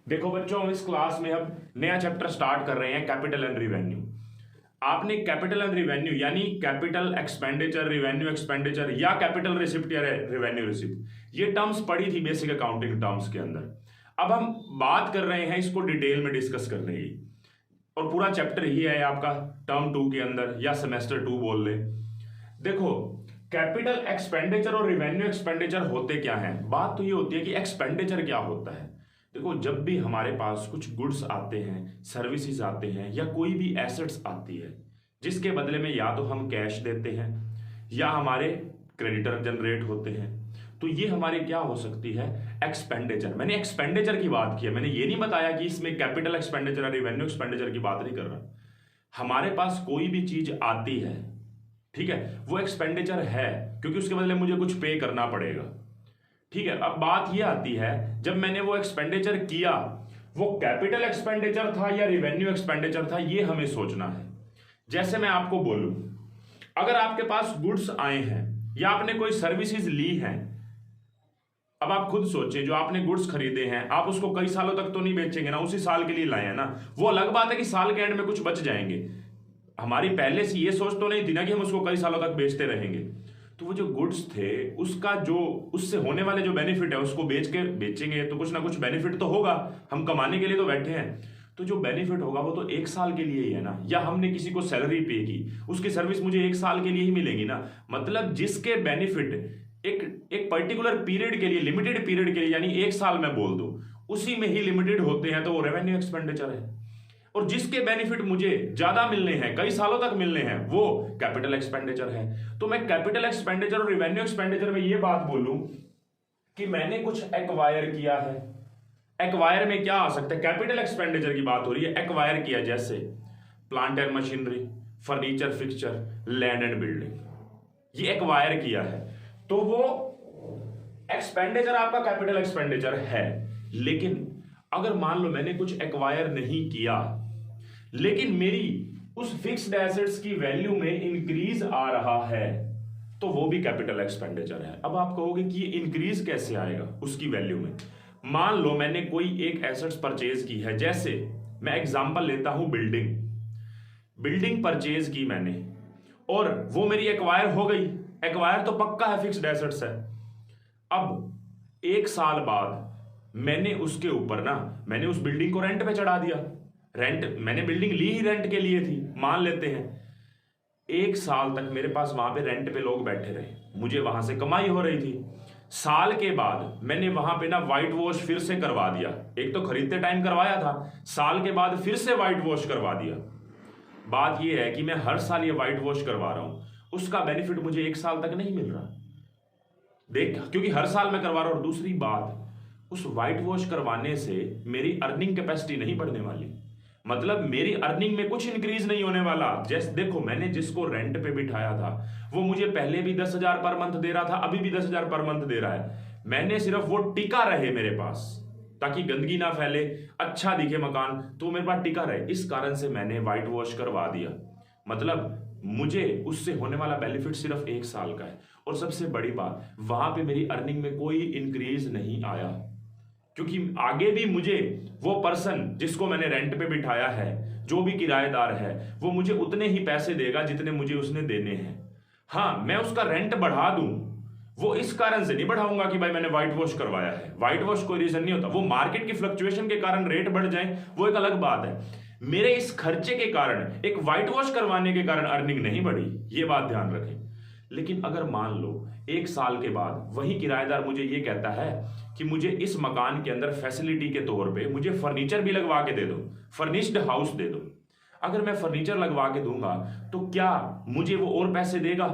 देखो बच्चों, हम इस क्लास में अब नया चैप्टर स्टार्ट कर रहे हैं, कैपिटल एंड रिवेन्यू। आपने कैपिटल एंड रिवेन्यू यानी कैपिटल एक्सपेंडिचर, रिवेन्यू एक्सपेंडिचर या कैपिटल रिसिप्ट या रिवेन्यू रिसिप्ट, ये टर्म्स पढ़ी थी बेसिक अकाउंटिंग टर्म्स के अंदर। अब हम बात कर रहे हैं इसको डिटेल में डिस्कस करने की, और पूरा चैप्टर ही है आपका टर्म 2 के अंदर या सेमेस्टर 2 बोल ले। देखो, कैपिटल एक्सपेंडिचर और रिवेन्यू एक्सपेंडिचर होते क्या हैं। बात तो ये होती है कि एक्सपेंडिचर क्या होता है। देखो, जब भी हमारे पास कुछ गुड्स आते हैं, सर्विसेज आते हैं या कोई भी एसेट्स आती है जिसके बदले में या तो हम कैश देते हैं या हमारे क्रेडिटर जनरेट होते हैं, तो ये हमारी क्या हो सकती है, एक्सपेंडिचर। मैंने एक्सपेंडिचर की बात की है, मैंने ये नहीं बताया कि इसमें कैपिटल एक्सपेंडिचर और रिवेन्यू एक्सपेंडिचर की बात नहीं कर रहा। हमारे पास कोई भी चीज आती है, ठीक है, वो एक्सपेंडिचर है क्योंकि उसके बदले मुझे कुछ पे करना पड़ेगा। ठीक है, अब बात ये आती है, जब मैंने वो एक्सपेंडिचर किया, वो कैपिटल एक्सपेंडिचर था या रिवेन्यू एक्सपेंडिचर था, ये हमें सोचना है। जैसे मैं आपको बोलूं, अगर आपके पास गुड्स आए हैं या आपने कोई सर्विसेज ली हैं, अब आप खुद सोचें, जो आपने गुड्स खरीदे हैं आप उसको कई सालों तक तो नहीं बेचेंगे ना, उसी साल के लिए लाए हैं ना। वो अलग बात है कि साल के एंड में कुछ बच जाएंगे। हमारी पहले से ये सोच तो नहीं थी ना कि हम उसको कई सालों तक बेचते रहेंगे। तो वो जो गुड्स थे, उसका जो उससे होने वाले जो बेनिफिट है, उसको बेच के बेचेंगे तो कुछ ना कुछ बेनिफिट तो होगा। हम कमाने के लिए तो बैठे हैं, तो जो बेनिफिट होगा वो तो एक साल के लिए ही है ना। या हमने किसी को सैलरी पे की, उसकी सर्विस मुझे एक साल के लिए ही मिलेगी ना। मतलब जिसके बेनिफिट एक पर्टिकुलर पीरियड के लिए, लिमिटेड पीरियड के लिए, यानी एक साल में बोल दो, उसी में ही लिमिटेड होते हैं, तो वो रेवेन्यू एक्सपेंडिचर है। और जिसके बेनिफिट मुझे ज्यादा मिलने हैं, कई सालों तक मिलने हैं, वो कैपिटल एक्सपेंडिचर है। तो मैं कैपिटल एक्सपेंडिचर और रिवेन्यू एक्सपेंडिचर में ये बात बोलूं कि मैंने कुछ एक्वायर किया है। एक्वायर में क्या आ सकता है, कैपिटल एक्सपेंडिचर की बात हो रही है। एक्वायर किया जैसे plant and machinery, furniture, fixture, land and building, ये एक्वायर किया है, तो वो एक्सपेंडिचर आपका कैपिटल एक्सपेंडिचर है। लेकिन अगर मान लो मैंने कुछ एक्वायर नहीं किया, लेकिन मेरी उस फिक्स्ड एसेट्स की वैल्यू में इंक्रीज आ रहा है, तो वो भी कैपिटल एक्सपेंडिचर है। अब आप कहोगे कि ये इंक्रीज कैसे आएगा उसकी वैल्यू में। मान लो मैंने कोई एक एसेट्स परचेज की है, जैसे मैं एग्जांपल लेता हूं बिल्डिंग परचेज की मैंने, और वो मेरी एक्वायर हो गई। एक्वायर तो पक्का है, फिक्स्ड एसेट्स है। अब एक साल बाद मैंने उसके ऊपर मैंने उस बिल्डिंग को रेंट पे चढ़ा दिया। रेंट, मैंने बिल्डिंग ली ही रेंट के लिए थी, मान लेते हैं। एक साल तक मेरे पास वहां पे रेंट पे लोग बैठे रहे, मुझे वहां से कमाई हो रही थी। साल के बाद मैंने वहां पे व्हाइट वॉश फिर से करवा दिया। एक तो खरीदते टाइम करवाया था, साल के बाद फिर से व्हाइट वॉश करवा दिया। बात यह है कि मैं हर साल ये व्हाइट वॉश करवा रहा हूं, उसका बेनिफिट मुझे एक साल तक नहीं मिल रहा, देख, क्योंकि हर साल मैं करवा रहा हूं। और दूसरी बात, उस व्हाइट वॉश करवाने से मेरी अर्निंग कैपेसिटी नहीं बढ़ने वाली, मतलब मेरी अर्निंग में कुछ इंक्रीज नहीं होने वाला। जैसे देखो, मैंने जिसको रेंट पे बिठाया था वो मुझे पहले भी 10,000 पर मंथ दे रहा था, अभी भी 10,000 पर मंथ दे रहा है। मैंने सिर्फ वो टिका रहे मेरे पास, ताकि गंदगी ना फैले, अच्छा दिखे मकान, तो मेरे पास टिका रहे। इस कारण से मैंने व्हाइट वॉश करवा दिया। मतलब मुझे उससे होने वाला बेनिफिट सिर्फ एक साल का है। और सबसे बड़ी बात, वहां पे मेरी अर्निंग में कोई इंक्रीज नहीं आया, क्योंकि आगे भी मुझे वो पर्सन जिसको मैंने रेंट पे बिठाया है, जो भी किराएदार है, वो मुझे उतने ही पैसे देगा जितने मुझे उसने देने हैं। हाँ, मैं उसका रेंट बढ़ा दूं, वो इस कारण से नहीं बढ़ाऊंगा कि भाई मैंने व्हाइट वॉश करवाया है। व्हाइट वॉश कोई रीजन नहीं होता। वो मार्केट की फ्लक्चुएशन के कारण रेट बढ़ जाए, वो एक अलग बात है। मेरे इस खर्चे के कारण, एक व्हाइट वॉश करवाने के कारण अर्निंग नहीं बढ़ी, ये बात ध्यान रखें। लेकिन अगर मान लो एक साल के बाद वही किराएदार मुझे ये कहता है कि मुझे इस मकान के अंदर फैसिलिटी के तौर पे मुझे फर्नीचर भी लगवा के दे दो, फर्निश्ड हाउस दे दो। अगर मैं फर्नीचर लगवा के दूंगा तो क्या मुझे वो और पैसे देगा?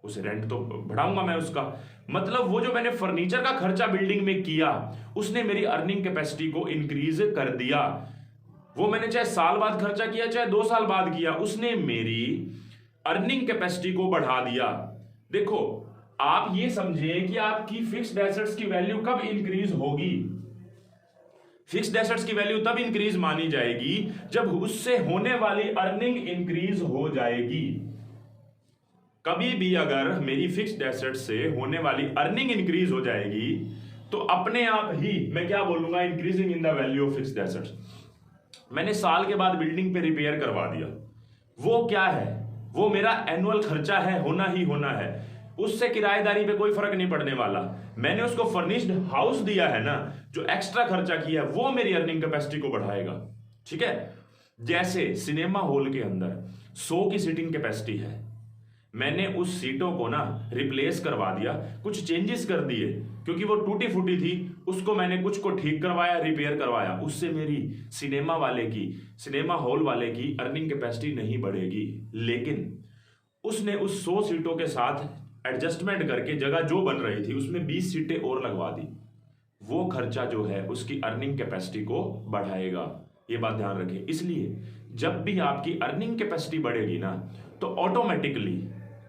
उसे रेंट तो बढ़ाऊंगा मैं उसका। मतलब वो जो मैंने फर्नीचर का खर्चा बिल्डिंग में किया, उसने मेरी अर्निंग कैपेसिटी को इंक्रीज कर दिया। वो मैंने चाहे साल बाद खर्चा किया, चाहे 2 साल बाद किया, उसने मेरी अर्निंग कैपेसिटी को बढ़ा दिया। देखो, आप ये समझिए कि आपकी फिक्स्ड एसेट्स की वैल्यू कब इंक्रीज होगी। फिक्स्ड एसेट्स की वैल्यू तब इंक्रीज मानी जाएगी जब उससे होने वाली अर्निंग इंक्रीज हो जाएगी। कभी भी अगर मेरी फिक्स्ड एसेट्स से होने वाली अर्निंग इंक्रीज हो जाएगी, तो अपने आप ही मैं क्या बोलूंगा, increasing in the value of fixed assets. मैंने साल के बाद बिल्डिंग पे रिपेयर करवा दिया, वो क्या है, वो मेरा एनुअल खर्चा है, होना ही होना है, उससे किराएदारी पे कोई फर्क नहीं पड़ने वाला। मैंने उसको फर्निश्ड हाउस दिया है ना, जो एक्स्ट्रा खर्चा किया है वो मेरी अर्निंग कैपेसिटी को बढ़ाएगा। ठीक है, जैसे सिनेमा हॉल के अंदर 100 की सीटिंग कैपेसिटी है, मैंने उस सीटों को ना रिप्लेस करवा दिया, कुछ चेंजेस कर दिए, क्योंकि वो टूटी फूटी थी, उसको मैंने कुछ को ठीक करवाया, रिपेयर करवाया, उससे मेरी सिनेमा हॉल वाले की अर्निंग कैपेसिटी नहीं बढ़ेगी। लेकिन उसने उस 100 सीटों के साथ एडजस्टमेंट करके जगह जो बन रही थी उसमें 20 सीटें और लगवा दी, वो खर्चा जो है उसकी अर्निंग कैपेसिटी को बढ़ाएगा। ये बात ध्यान रखें। इसलिए जब भी आपकी अर्निंग कैपेसिटी बढ़ेगी ना, तो ऑटोमेटिकली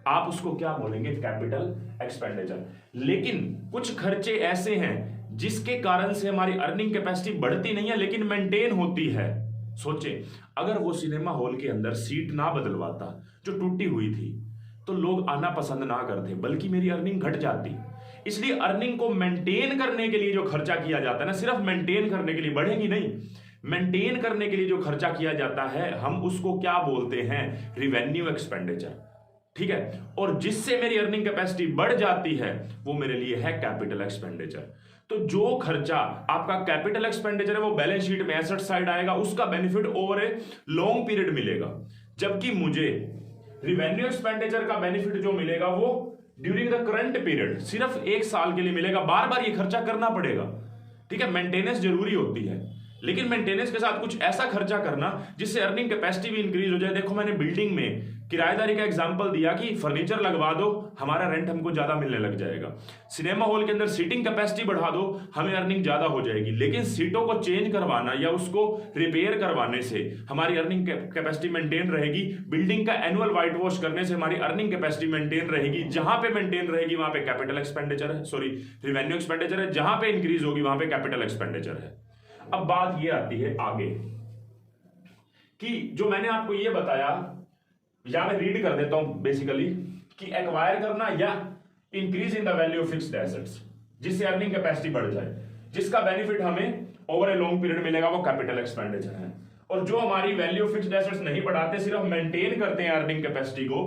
आप उसको क्या बोलेंगे, कैपिटल एक्सपेंडिचर। लेकिन कुछ खर्चे ऐसे हैं जिसके कारण से हमारी अर्निंग कैपेसिटी बढ़ती नहीं है लेकिन मेंटेन होती है। सोचे, अगर वो सिनेमा हॉल के अंदर सीट ना बदलवाता जो टूटी हुई थी, तो लोग आना पसंद ना करते, बल्कि मेरी अर्निंग घट जाती। इसलिए अर्निंग को मेंटेन करने के लिए जो खर्चा किया जाता है ना, सिर्फ मेंटेन करने के लिए, बढ़ेगी नहीं, मेंटेन करने के लिए जो खर्चा किया जाता है, हम उसको क्या बोलते हैं, रिवेन्यू एक्सपेंडिचर। ठीक है, और जिससे मेरी अर्निंग कैपेसिटी बढ़ जाती है वो मेरे लिए है कैपिटल एक्सपेंडिचर। तो जो खर्चा आपका कैपिटल एक्सपेंडिचर है वो बैलेंस शीट में एसेट साइड आएगा, उसका benefit over a long period मिलेगा। जबकि मुझे रिवेन्यू एक्सपेंडिचर का बेनिफिट जो मिलेगा वो ड्यूरिंग द करंट पीरियड, सिर्फ 1 साल के लिए मिलेगा। बार बार ये खर्चा करना पड़ेगा। ठीक है, मेंटेनेंस जरूरी होती है, लेकिन मेंटेनेंस के साथ कुछ ऐसा खर्चा करना जिससे अर्निंग कैपेसिटी भी इंक्रीज हो जाए। देखो, मैंने बिल्डिंग में किराएदारी का एग्जांपल दिया कि फर्नीचर लगवा दो, हमारा रेंट हमको ज्यादा मिलने लग जाएगा। सिनेमा हॉल के अंदर सीटिंग कैपेसिटी बढ़ा दो, हमें अर्निंग ज्यादा हो जाएगी। लेकिन सीटों को चेंज करवाना या उसको रिपेयर करवाने से हमारी अर्निंग कैपेसिटी मेंटेन रहेगी। बिल्डिंग का एनुअल व्हाइट वॉश करने से हमारी अर्निंग कैपेसिटी मेंटेन रहेगी। जहां पे मेंटेन रहेगी वहां पे कैपिटल एक्सपेंडिचर है, सॉरी रिवेन्यू एक्सपेंडिचर है, जहां पे इंक्रीज होगी वहां पे कैपिटल एक्सपेंडिचर है। अब बात ये आती है आगे कि जो मैंने आपको ये बताया, या मैं रीड कर देता हूं बेसिकली, कि एक्वायर करना या increase in the value of fixed assets, जिससे अर्निंग कैपेसिटी बढ़ जाए, जिसका बेनिफिट हमें ओवर ए लॉन्ग पीरियड मिलेगा, वो कैपिटल एक्सपेंडिचर है। और जो हमारी वैल्यू ऑफ फिक्स्ड एसेट्स नहीं बढ़ाते, सिर्फ मेंटेन करते हैं अर्निंग कैपेसिटी को,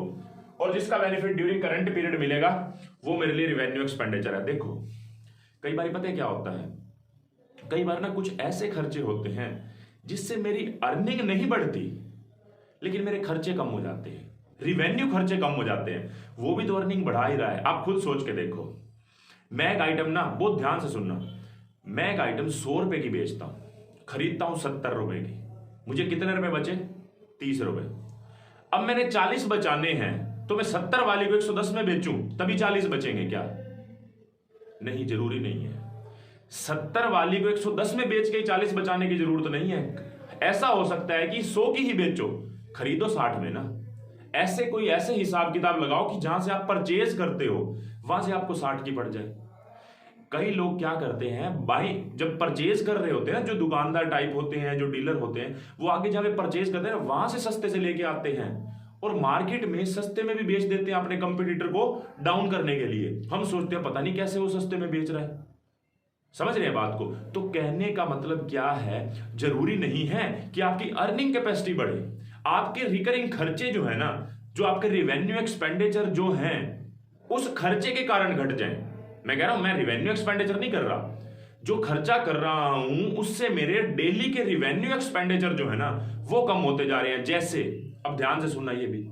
और जिसका बेनिफिट ड्यूरिंग करंट पीरियड मिलेगा, वो मेरे लिए रिवेन्यू एक्सपेंडिचर है। देखो, कई बार पता है क्या होता है, कई बार ना कुछ ऐसे खर्चे होते हैं जिससे मेरी अर्निंग नहीं बढ़ती लेकिन मेरे खर्चे कम हो जाते हैं, रिवेन्यू खर्चे कम हो जाते हैं, वो भी तो अर्निंग बढ़ा ही रहा है। आप खुद सोच के देखो, मैं एक आइटम ना, बहुत ध्यान से सुनना, मैं एक आइटम 100 रुपए की बेचता हूं, खरीदता हूं 70 रुपए की, मुझे कितने रुपए बचे, 30 रुपए। अब मैंने 40 बचाने हैं, तो मैं 70 वाली को 110 में बेचूं तभी 40 बचेंगे क्या? नहीं, जरूरी नहीं है। 70 वाली को 110 में बेच के 40 बचाने की जरूरत नहीं है। ऐसा हो सकता है कि 100 की ही बेचो, खरीदो 60 में ना। ऐसे हिसाब किताब लगाओ कि जहां से आप परचेज करते हो वहां से आपको 60 की पड़ जाए। कई लोग क्या करते हैं, जब परचेज कर रहे होते हैं, जो दुकानदार टाइप होते हैं, जो डीलर होते हैं, वो आगे जहां पे परचेज करते हैं वहां से सस्ते से लेके आते हैं और मार्केट में सस्ते में भी बेच देते हैं अपने कंपटीटर को डाउन करने के लिए। हम सोचते हैं पता नहीं कैसे वो सस्ते में बेच रहा है। समझ रहे हैं बात को? तो कहने का मतलब क्या है, जरूरी नहीं है कि आपकी अर्निंग कैपेसिटी बढ़े, आपके रिकरिंग खर्चे जो है ना, जो आपके रिवेन्यू एक्सपेंडिचर जो हैं, उस खर्चे के कारण घट जाएं। मैं कह रहा हूं, मैं रिवेन्यू एक्सपेंडिचर नहीं कर रहा, जो खर्चा कर रहा हूं उससे मेरे डेली के रिवेन्यू एक्सपेंडिचर जो है ना वो कम होते जा रहे हैं। जैसे, अब ध्यान से सुनना, ये भी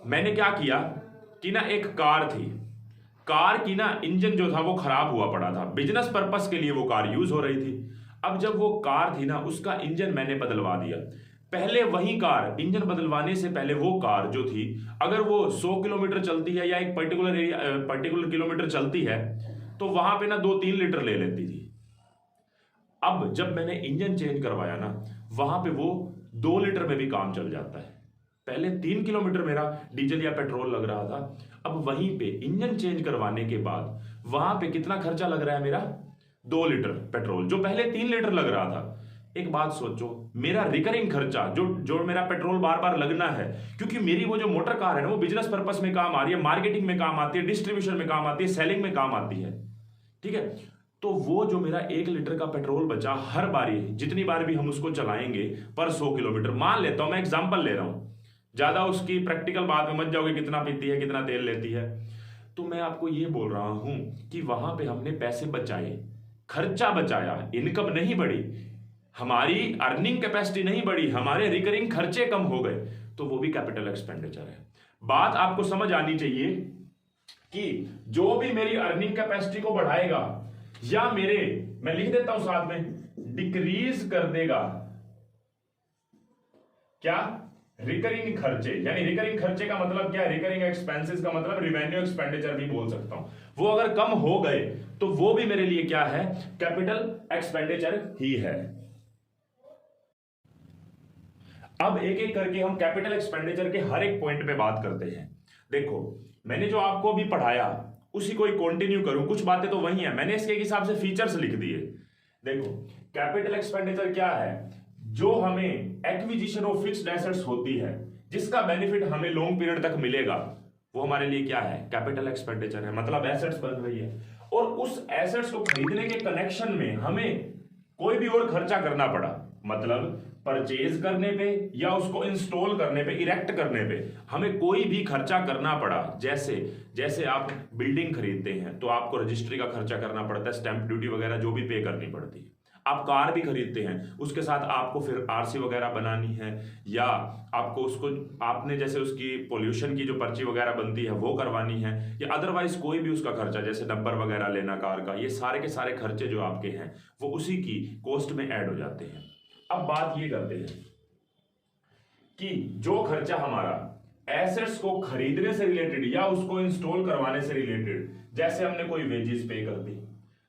मैंने क्या किया कि ना, एक कार थी, कार की ना इंजन जो था वो खराब हुआ पड़ा था, बिजनेस पर्पस के लिए वो कार यूज हो रही थी। अब जब वो कार थी ना, उसका इंजन मैंने बदलवा दिया। पहले वही कार, इंजन बदलवाने से पहले वो कार जो थी, अगर वो 100 किलोमीटर चलती है या एक पर्टिकुलर किलोमीटर चलती है तो वहां पे ना 2-3 लीटर ले लेती थी। अब जब मैंने इंजन चेंज करवाया ना, वहां पे वो 2 लीटर में भी काम चल जाता है। पहले 3 किलोमीटर मेरा डीजल या पेट्रोल लग रहा था, अब वहीं पे इंजन चेंज करवाने के बाद वहां पे कितना खर्चा लग रहा है मेरा, 2 लीटर पेट्रोल, जो पहले 3 लीटर लग रहा था। एक बात सोचो, मेरा रिकरिंग खर्चा जो मेरा पेट्रोल बार बार लगना है, क्योंकि मेरी वो जो मोटर कार है ना वो बिजनेस पर्पस में काम आ रही है, मार्केटिंग में काम आती है, डिस्ट्रीब्यूशन में काम आती है, सेलिंग में काम आती है। ठीक है। तो वो जो मेरा 1 लीटर का पेट्रोल बचा, हर बारी जितनी बार भी हम उसको चलाएंगे पर 100 किलोमीटर, मान लेता हूं मैं एग्जांपल ले रहा हूं, ज्यादा उसकी प्रैक्टिकल बात में मत जाओगे कितना पीती है कितना तेल लेती है, तो मैं आपको ये बोल रहा हूं कि वहां पे हमने पैसे बचाए, खर्चा बचाया, इनकम नहीं बढ़ी, हमारी अर्निंग कैपेसिटी नहीं बढ़ी, हमारे रिकरिंग खर्चे कम हो गए, तो वो भी कैपिटल एक्सपेंडिचर है। बात आपको समझ आनी चाहिए कि जो भी मेरी अर्निंग कैपेसिटी को बढ़ाएगा या मैं लिख देता हूं साथ में, डिक्रीज कर देगा क्या, रिकरिंग खर्चे, यानी रिकरिंग खर्चे का मतलब क्या है, रिकरिंग एक्सपेंसेस का मतलब रिवेन्यू एक्सपेंडिचर भी बोल सकता हूं, वो अगर कम हो गए तो वो भी मेरे लिए क्या है, कैपिटल एक्सपेंडिचर ही है। अब एक एक करके हम कैपिटल एक्सपेंडिचर के हर एक पॉइंट पे बात करते हैं। देखो मैंने जो आपको अभी पढ़ाया उसी को ही कंटिन्यू करूं, कुछ बातें तो वही है, मैंने इसके हिसाब से फीचर्स लिख दिए। देखो कैपिटल एक्सपेंडिचर क्या है, जो हमें एक्विजिशन ऑफ फिक्स्ड एसेट्स होती है जिसका बेनिफिट हमें लॉन्ग पीरियड तक मिलेगा, वो हमारे लिए क्या है, कैपिटल एक्सपेंडिचर है। मतलब एसेट्स बन रही है और उस एसेट्स को खरीदने के कनेक्शन में हमें कोई भी और खर्चा करना पड़ा, मतलब परचेज करने पे या उसको इंस्टॉल करने पे, इरेक्ट करने पे हमें कोई भी खर्चा करना पड़ा, जैसे आप बिल्डिंग खरीदते हैं तो आपको रजिस्ट्री का खर्चा करना पड़ता है, स्टैंप ड्यूटी वगैरह जो भी पे करनी पड़ती है। आप कार भी खरीदते हैं, उसके साथ आपको फिर आरसी वगैरह बनानी है, या आपने जैसे उसकी पोल्यूशन की जो पर्ची वगैरह बनती है वो करवानी है, या अदरवाइज कोई भी उसका खर्चा जैसे नंबर वगैरह लेना कार का, ये सारे के सारे खर्चे जो आपके हैं वो उसी की कॉस्ट में ऐड हो जाते हैं। अब बात ये करते हैं कि जो खर्चा हमारा एसेट्स को खरीदने से रिलेटेड या उसको इंस्टॉल करवाने से रिलेटेड, जैसे हमने कोई वेजेस पे कर दी,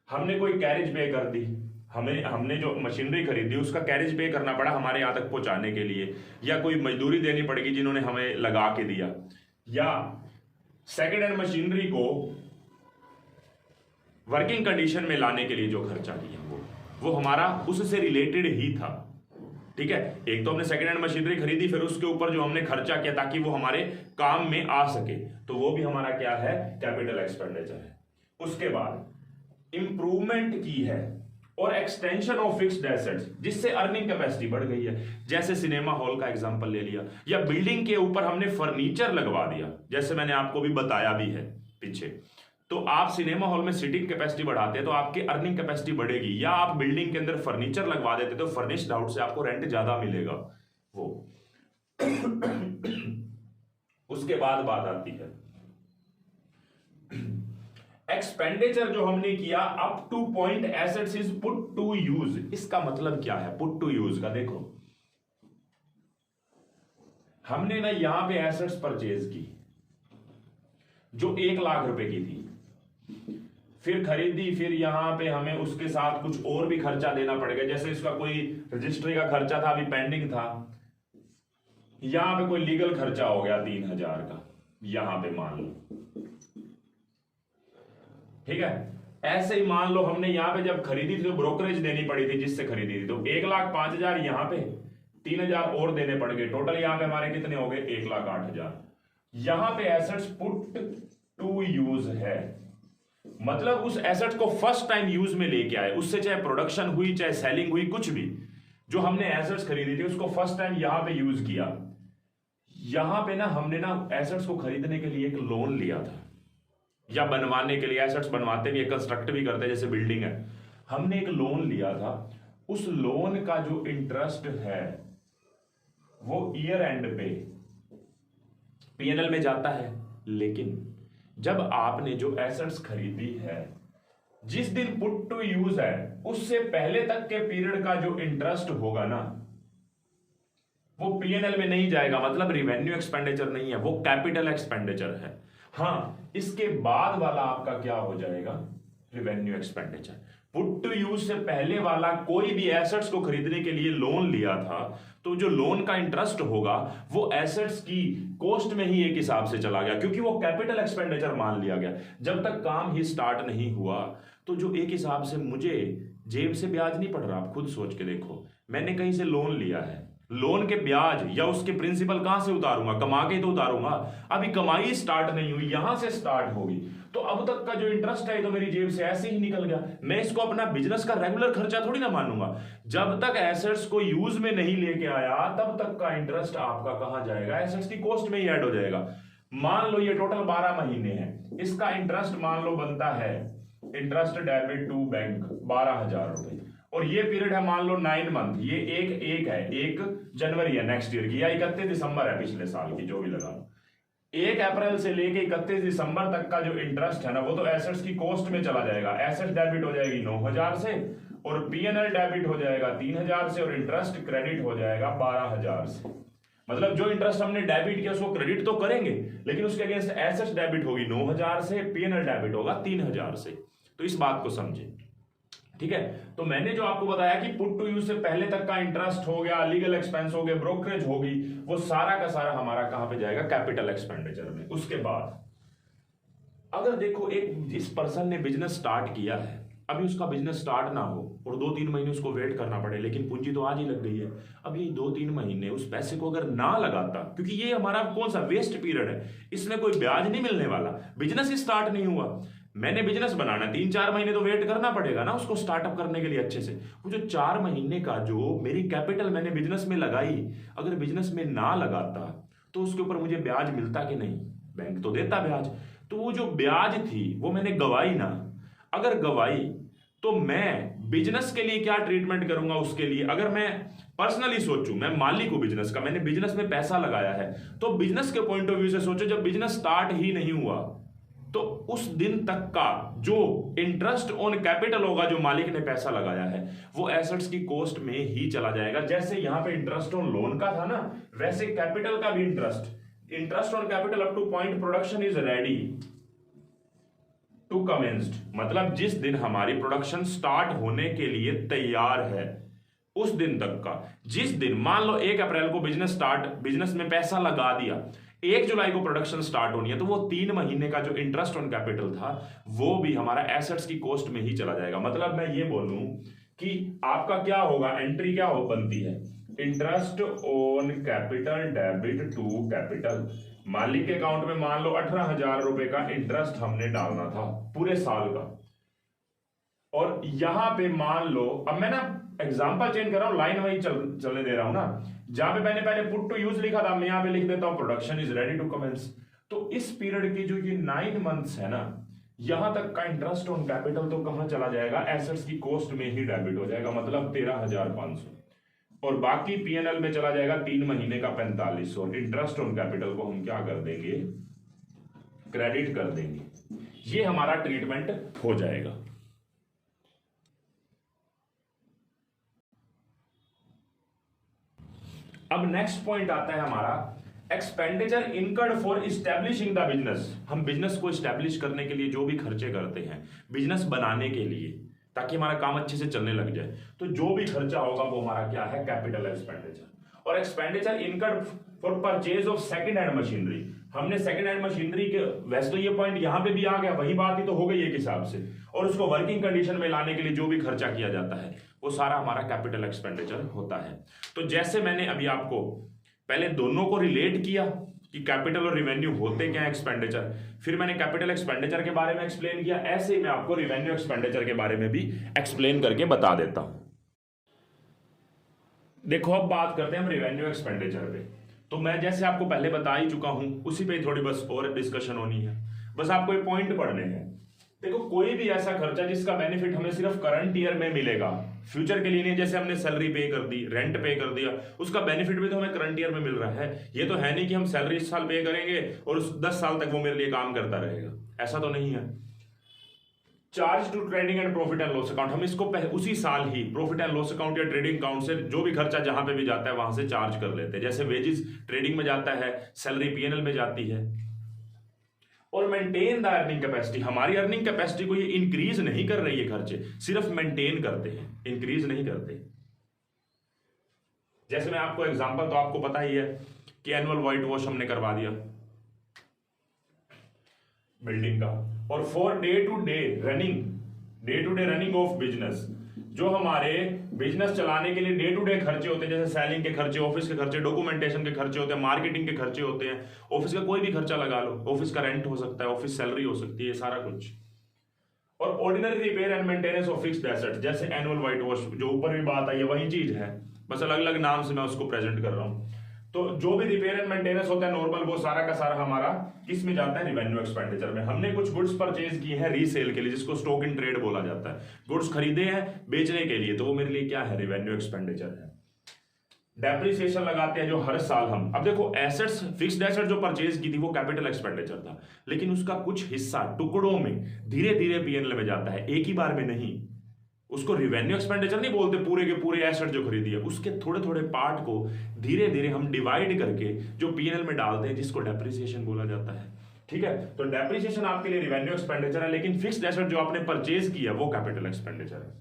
हमने कोई कैरेज पे कर दी, हमने जो मशीनरी खरीदी उसका कैरेज पे करना पड़ा हमारे यहां तक पहुंचाने के लिए, या कोई मजदूरी देनी पड़ेगी जिन्होंने हमें लगा के दिया, या सेकेंड हैंड मशीनरी को वर्किंग कंडीशन में लाने के लिए जो खर्चा किया वो हमारा उससे रिलेटेड ही था। ठीक है, एक तो हमने सेकेंड हैंड मशीनरी खरीदी, फिर उसके ऊपर जो हमने खर्चा किया ताकि वो हमारे काम में आ सके, तो वो भी हमारा क्या है, कैपिटल एक्सपेंडिचर है। उसके बाद इंप्रूवमेंट की है और एक्सटेंशन ऑफ फिक्स्ड एसेट्स जिससे अर्निंग कैपेसिटी बढ़ गई है, जैसे सिनेमा हॉल का एग्जांपल ले लिया, या बिल्डिंग के ऊपर हमने फर्नीचर लगवा दिया, जैसे मैंने आपको भी बताया भी है पीछे, तो आप सिनेमा हॉल में सीटिंग कैपेसिटी बढ़ाते हैं तो आपकी अर्निंग कैपेसिटी बढ़ेगी, या आप बिल्डिंग के अंदर फर्नीचर लगवा देते तो फर्निश्ड हाउस से आपको रेंट ज्यादा मिलेगा वो। उसके बाद बात आती है एक्सपेंडिचर जो हमने किया up to point assets is put to use. इसका मतलब क्या है पुट टू यूज का, देखो हमने ना यहां पे एसेट्स परचेज की जो 1 लाख रुपए की थी, फिर खरीदी, फिर यहां पे हमें उसके साथ कुछ और भी खर्चा देना पड़ेगा, जैसे इसका कोई रजिस्ट्री का खर्चा था अभी पेंडिंग था, यहां पे कोई लीगल खर्चा हो गया 3000 का, यहां पे मान लो, ठीक है। ऐसे ही मान लो हमने यहां पे जब खरीदी थी तो ब्रोकरेज देनी पड़ी थी जिससे खरीदी थी, तो 1,05,000 यहां पे 3,000 और देने पड़ गए, टोटल यहां पे हमारे कितने हो गए 1,08,000। यहां पे एसेट्स पुट टू यूज है, मतलब उस एसेट को फर्स्ट टाइम यूज में लेके आए, उससे चाहे प्रोडक्शन हुई चाहे सेलिंग हुई, कुछ भी जो हमने एसेट्स खरीदी थी उसको फर्स्ट टाइम यहां पे यूज किया। यहां पे ना हमने ना एसेट्स को खरीदने के लिए एक लोन लिया था, या बनवाने के लिए, एसेट्स बनवाते भी कंस्ट्रक्ट भी करते जैसे बिल्डिंग है, हमने एक लोन लिया था, उस लोन का जो इंटरेस्ट है वो ईयर एंड पे पीएनएल में जाता है। लेकिन जब आपने जो एसेट्स खरीदी है, जिस दिन पुट टू यूज है उससे पहले तक के पीरियड का जो इंटरेस्ट होगा ना वो पीएनएल में नहीं जाएगा, मतलब रिवेन्यू एक्सपेंडिचर नहीं है, वो कैपिटल एक्सपेंडिचर है। हाँ, इसके बाद वाला आपका क्या हो जाएगा, revenue expenditure. Put to use से पहले वाला कोई भी एसेट्स को खरीदने के लिए लोन लिया था तो जो लोन का इंटरेस्ट होगा वो एसेट्स की कॉस्ट में ही एक हिसाब से चला गया, क्योंकि वो कैपिटल एक्सपेंडिचर मान लिया गया। जब तक काम ही स्टार्ट नहीं हुआ तो जो एक हिसाब से मुझे जेब से ब्याज नहीं पड़ रहा, आप खुद सोच के देखो, मैंने कहीं से लोन लिया है, लोन के ब्याज या उसके प्रिंसिपल कहां से उतारूंगा? कमा के तो उतारूंगा। अभी कमाई स्टार्ट नहीं हुई, यहां से स्टार्ट होगी। तो अब तक का जो इंटरेस्ट है तो मेरी जेब से ऐसे ही निकल गया। मैं इसको अपना बिजनेस का रेगुलर खर्चा थोड़ी ना मानूंगा। जब तक एसेट्स को यूज में नहीं लेके आया तब तक का इंटरेस्ट आपका कहां जाएगा? एसेट्स की कॉस्ट में ही ऐड हो जाएगा। मान लो ये टोटल 12 महीने है, इसका इंटरेस्ट मान लो बनता है, इंटरेस्ट डेबिट टू बैंक 12,000 रुपए, और ये पीरियड है मान लो 9 मंथ। ये एक है, 1 जनवरी है नेक्स्ट ईयर की, या 31 दिसंबर है पिछले साल की, जो भी लगा लो। 1 अप्रैल से लेके 31 दिसंबर तक का जो इंटरेस्ट है ना, वो तो एसेट्स की कॉस्ट में चला जाएगा। एसेट्स डेबिट हो जाएगी 9,000 से, और पीएनएल डेबिट हो जाएगा 3,000 से, और इंटरेस्ट क्रेडिट हो जाएगा 12,000 से। मतलब जो इंटरेस्ट हमने डेबिट किया उसको क्रेडिट तो करेंगे, लेकिन उसके अगेंस्ट एसेट्स डेबिट होगी 9,000 से, पीएनएल डेबिट होगा 3,000 से। तो इस बात को समझे, ठीक है। तो मैंने जो आपको बताया कि पुट टू यूज से पहले तक का इंटरेस्ट हो गया, लीगल एक्सपेंस हो गए, ब्रोकरेज होगी, वो सारा का सारा हमारा कहां पे जाएगा? कैपिटल एक्सपेंडिचर में। उसके बाद अगर देखो एक जिस पर्सन ने बिजनेस स्टार्ट किया है, अभी उसका बिजनेस स्टार्ट ना हो और 2-3 महीने उसको वेट करना पड़े, लेकिन पूंजी तो आज ही लग गई है। अब ये 2-3 महीने उस पैसे को अगर ना लगाता, क्योंकि ये हमारा कौन सा वेस्ट पीरियड है, इसमें कोई ब्याज नहीं मिलने वाला, बिजनेस ही स्टार्ट नहीं हुआ। मैंने बिजनेस बनाना 3-4 महीने तो वेट करना पड़ेगा ना उसको स्टार्टअप करने के लिए अच्छे से। वो जो 4 महीने का जो मेरी कैपिटल मैंने बिजनेस में लगाई, अगर बिजनेस में ना लगाता तो उसके ऊपर मुझे ब्याज मिलता कि नहीं? बैंक तो देता ब्याज। तो वो जो ब्याज थी वो मैंने गवाई ना। अगर गवाई तो मैं बिजनेस के लिए क्या ट्रीटमेंट करूंगा उसके लिए? अगर मैं पर्सनली सोचूं, मैं मालिक हूं बिजनेस का, मैंने बिजनेस में पैसा लगाया है, तो बिजनेस के पॉइंट ऑफ व्यू से सोचो, जब बिजनेस स्टार्ट ही नहीं हुआ तो उस दिन तक का जो इंटरेस्ट ऑन कैपिटल होगा जो मालिक ने पैसा लगाया है, वो एसेट्स की कॉस्ट में ही चला जाएगा। जैसे यहां पे इंटरेस्ट ऑन लोन का था ना, वैसे कैपिटल का भी interest on capital up to point production is ready to commenced, मतलब जिस दिन हमारी प्रोडक्शन स्टार्ट होने के लिए तैयार है उस दिन तक का। जिस दिन मान लो 1 अप्रैल को बिजनेस में पैसा लगा दिया, 1 जुलाई को प्रोडक्शन स्टार्ट होनी है, तो वो 3 महीने का जो इंटरेस्ट ऑन कैपिटल था वो भी हमारा एसेट्स की कॉस्ट में ही चला जाएगा। मतलब मैं ये बोलूं कि आपका क्या होगा, एंट्री क्या हो बनती है, interest on capital debit to capital. मालिक के अकाउंट में मान लो 18,000 रुपए का इंटरेस्ट हमने डालना था पूरे साल का, और यहां पे मान लो, अब मैं ना एग्जांपल चेंज कर रहा हूं, लाइन वाइज चलने दे रहा हूं ना। जहां पे मैंने पहले पुट टू यूज लिखा था, मैं यहां पे लिख देता हूं production is ready to commence. तो इस पीरियड की जो ये 9 मंथ्स है ना, यहां तक का इंटरेस्ट ऑन कैपिटल तो कहां चला जाएगा? एसेट्स की कॉस्ट में ही डेबिट हो जाएगा, मतलब 13,500, और बाकी पीएनएल में चला जाएगा 3 महीने का 4500, और इंटरेस्ट ऑन कैपिटल को हम क्या कर देंगे? क्रेडिट कर देंगे। ये हमारा ट्रीटमेंट हो जाएगा। अब नेक्स्ट पॉइंट आता है हमारा expenditure incurred for establishing the business. हम बिजनेस को इस्टेब्लिश करने के लिए जो भी खर्चे करते हैं, बिजनेस बनाने के लिए, ताकि हमारा काम अच्छे से चलने लग जाए, तो जो भी खर्चा होगा वो हमारा क्या है? Capital expenditure. और expenditure incurred for purchase of second hand machinery. हमने सेकंड हैंड मशीनरी के, वैसे तो ये पॉइंट यहां पे भी आ गया, वही बात ही तो हो गई एक हिसाब से, और उसको वर्किंग कंडीशन में लाने के लिए जो भी खर्चा किया जाता है वो सारा हमारा कैपिटल एक्सपेंडिचर होता है। तो जैसे मैंने अभी आपको पहले दोनों को रिलेट किया कि कैपिटल और रिवेन्यू होते क्या है एक्सपेंडिचर, फिर मैंने कैपिटल एक्सपेंडिचर के बारे में एक्सप्लेन किया, ऐसे ही मैं आपको रिवेन्यू एक्सपेंडिचर के बारे में भी एक्सप्लेन करके बता देता हूं। देखो अब बात करते हैं हम रिवेन्यू एक्सपेंडिचर पे। तो मैं जैसे आपको पहले बता ही चुका हूं, उसी पे थोड़ी बस और डिस्कशन होनी है, बस आपको ये पॉइंट पढ़ने हैं। देखो कोई भी ऐसा खर्चा जिसका बेनिफिट हमें सिर्फ करंट ईयर में मिलेगा, फ्यूचर के लिए नहीं, जैसे हमने सैलरी पे कर दी, रेंट पे कर दिया, उसका बेनिफिट भी तो हमें करंट ईयर में मिल रहा है। ये तो है नहीं कि हम सैलरी इस साल पे करेंगे और उस 10 साल तक वो मेरे लिए काम करता रहेगा, ऐसा तो नहीं है। Charge to trading and profit and loss account, हम इसको उसी साल ही प्रॉफिट एंड लॉस अकाउंट या ट्रेडिंग अकाउंट से जो भी खर्चा जहां पे भी जाता है वहां से चार्ज कर लेते हैं। जैसे वेजेस ट्रेडिंग में जाता है, सैलरी पीएनएल में जाती है। और मेंटेन द अर्निंग कैपेसिटी, हमारी अर्निंग कैपेसिटी को ये इंक्रीज नहीं कर रही है खर्चे, सिर्फ मेंटेन करते हैं, इंक्रीज नहीं करते। जैसे मैं आपको एग्जांपल, तो आपको पता ही है कि एनुअल व्हाइट वॉश हमने करवा दिया बिल्डिंग का, और for day to day running of business जो हमारे बिजनेस चलाने के लिए डे टू डे खर्चे होते हैं, जैसे सेलिंग के खर्चे, ऑफिस के खर्चे, डॉक्यूमेंटेशन के खर्चे होते हैं, मार्केटिंग के खर्चे होते हैं, ऑफिस का कोई भी खर्चा लगा लो, ऑफिस का रेंट हो सकता है, ऑफिस सैलरी हो सकती है, ये सारा कुछ। और ordinary repair and maintenance of fixed asset, जैसे एनुअल व्हाइट वॉश, जो ऊपर भी बात आई है वही चीज है, बस अलग अलग नाम से मैं उसको प्रेजेंट कर रहा हूं। तो जो भी रिपेयर एंड मेंटेनेंस होता है नॉर्मल, वो सारा का सारा हमारा किस में जाता है, रिवेन्यू एक्सपेंडिचर में। हमने कुछ गुड्स परचेज किए हैं रीसेल के लिए, जिसको स्टॉक इन ट्रेड बोला जाता है, गुड्स खरीदे हैं बेचने के लिए, तो वो मेरे लिए क्या है, रिवेन्यू एक्सपेंडिचर है। डेप्रिसिएशन लगाते हैं जो हर साल हम, अब देखो एसेट्स, फिक्स्ड एसेट जो परचेज की थी वो कैपिटल एक्सपेंडिचर था, लेकिन उसका कुछ हिस्सा टुकड़ों में धीरे धीरे पीएनएल में जाता है, एक ही बार में नहीं। उसको रिवेन्यू एक्सपेंडिचर नहीं बोलते, पूरे के पूरे एसेट जो खरीदी है उसके थोड़े थोड़े पार्ट को धीरे धीरे हम डिवाइड करके जो पीएनएल में डालते हैं, जिसको डेप्रिसिएशन बोला जाता है। ठीक है, तो डेप्रिसिएशन आपके लिए रिवेन्यू एक्सपेंडिचर है, लेकिन फिक्स्ड एसेट जो आपने परचेज किया वो कैपिटल एक्सपेंडिचर है।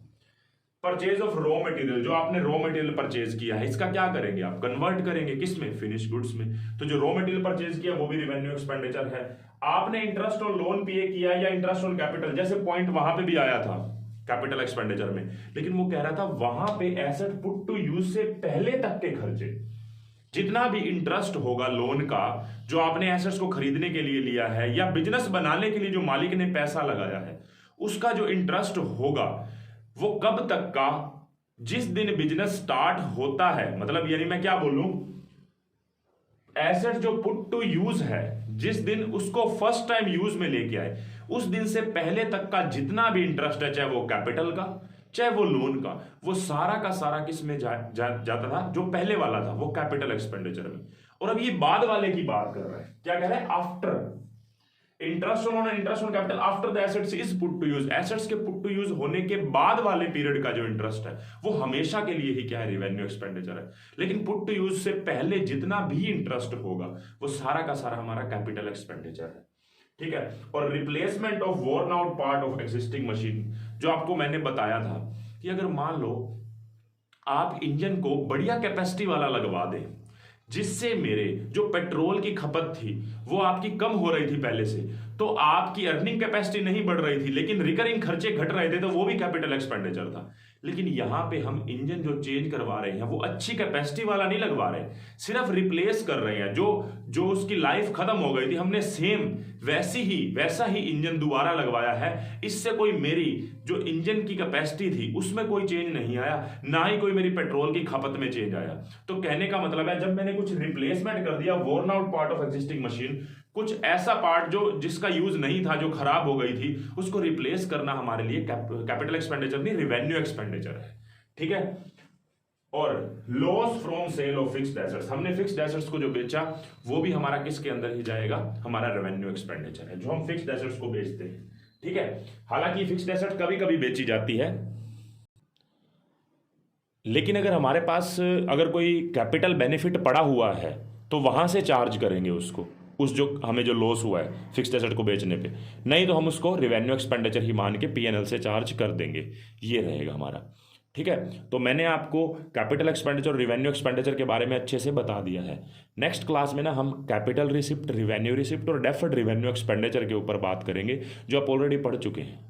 परचेज ऑफ रॉ मटेरियल, जो आपने रॉ मटेरियल परचेज किया है, इसका क्या करेंगे आप, कन्वर्ट करेंगे किस में, फिनिश गुड्स में। तो जो रॉ मटेरियल परचेज किया वो भी रिवेन्यू एक्सपेंडिचर है। आपने इंटरेस्ट ऑन लोन पे किया या इंटरेस्ट ऑन कैपिटल, जैसे पॉइंट वहां पे भी आया था कैपिटल एक्सपेंडिचर में, लेकिन वो कह रहा था वहां पे एसेट पुट टू यूज से पहले तक के खर्चे, जितना भी इंटरेस्ट होगा लोन का जो आपने एसेट्स को खरीदने के लिए लिया है या बिजनेस बनाने के लिए जो मालिक ने पैसा लगाया है, उसका जो इंटरेस्ट होगा वो कब तक का, जिस दिन बिजनेस स्टार्ट होता है, मतलब यानी मैं क्या बोलूं, एसेट जो पुट टू यूज है, जिस दिन उसको फर्स्ट टाइम यूज में लेके आए, उस दिन से पहले तक का जितना भी इंटरेस्ट है, चाहे वो कैपिटल का चाहे वो लोन का, वो सारा का सारा किस में जाता था, जो पहले वाला था वो कैपिटल एक्सपेंडिचर में। और अब ये बाद वाले की बात कर रहे हैं, क्या कह रहे हैं, after interest on capital after the assets is put to use, assets के पुट टू यूज होने के बाद वाले पीरियड का जो इंटरेस्ट है वो हमेशा के लिए ही क्या है, रिवेन्यू एक्सपेंडिचर है। लेकिन पुट टू यूज से पहले जितना भी इंटरेस्ट होगा वो सारा का सारा हमारा कैपिटल एक्सपेंडिचर है। ठीक है, और replacement of worn out part of existing machine, जो आपको मैंने बताया था कि अगर मान लो आप इंजन को बढ़िया कैपेसिटी वाला लगवा दें, जिससे मेरे जो पेट्रोल की खपत थी वो आपकी कम हो रही थी पहले से, तो आपकी अर्निंग कैपेसिटी नहीं बढ़ रही थी लेकिन रिकरिंग खर्चे घट रहे थे, तो वो भी कैपिटल एक्सपेंडिचर था। लेकिन यहां पे हम इंजन जो चेंज करवा रहे हैं वो अच्छी कैपेसिटी वाला नहीं लगवा रहे, सिर्फ रिप्लेस कर रहे हैं, जो उसकी लाइफ खत्म हो गई थी हमने सेम वैसा ही इंजन दोबारा लगवाया है। इससे कोई मेरी जो इंजन की कैपेसिटी थी उसमें कोई चेंज नहीं आया, ना ही कोई मेरी पेट्रोल की खपत में चेंज आया। तो कहने का मतलब है जब मैंने कुछ रिप्लेसमेंट कर दिया, worn out part of existing machine, कुछ ऐसा पार्ट जो जिसका यूज नहीं था, जो खराब हो गई थी, उसको रिप्लेस करना हमारे लिए कैपिटल एक्सपेंडिचर नहीं, रिवेन्यू एक्सपेंडिचर है। ठीक है, और loss from sale of fixed assets, हमने फिक्स्ड एसेट्स को जो बेचा वो भी हमारा किसके अंदर ही जाएगा, हमारा रेवेन्यू एक्सपेंडिचर है, जो हम फिक्स्ड एसेट्स को बेचते हैं। ठीक है, हालांकि फिक्स्ड एसेट कभी कभी बेची जाती है, लेकिन अगर हमारे पास अगर कोई कैपिटल बेनिफिट पड़ा हुआ है तो वहां से चार्ज करेंगे उसको, उस जो हमें जो लॉस हुआ है फिक्स्ड एसेट को बेचने पे, नहीं तो हम उसको रिवेन्यू एक्सपेंडिचर ही मान के पीएनएल से चार्ज कर देंगे, ये रहेगा हमारा। ठीक है, तो मैंने आपको कैपिटल एक्सपेंडिचर और रिवेन्यू एक्सपेंडिचर के बारे में अच्छे से बता दिया है। नेक्स्ट क्लास में ना हम कैपिटल रिसिप्ट, रिवेन्यू रिसिप्ट और डेफर्ड रिवेन्यू एक्सपेंडिचर के ऊपर बात करेंगे, जो आप ऑलरेडी पढ़ चुके हैं।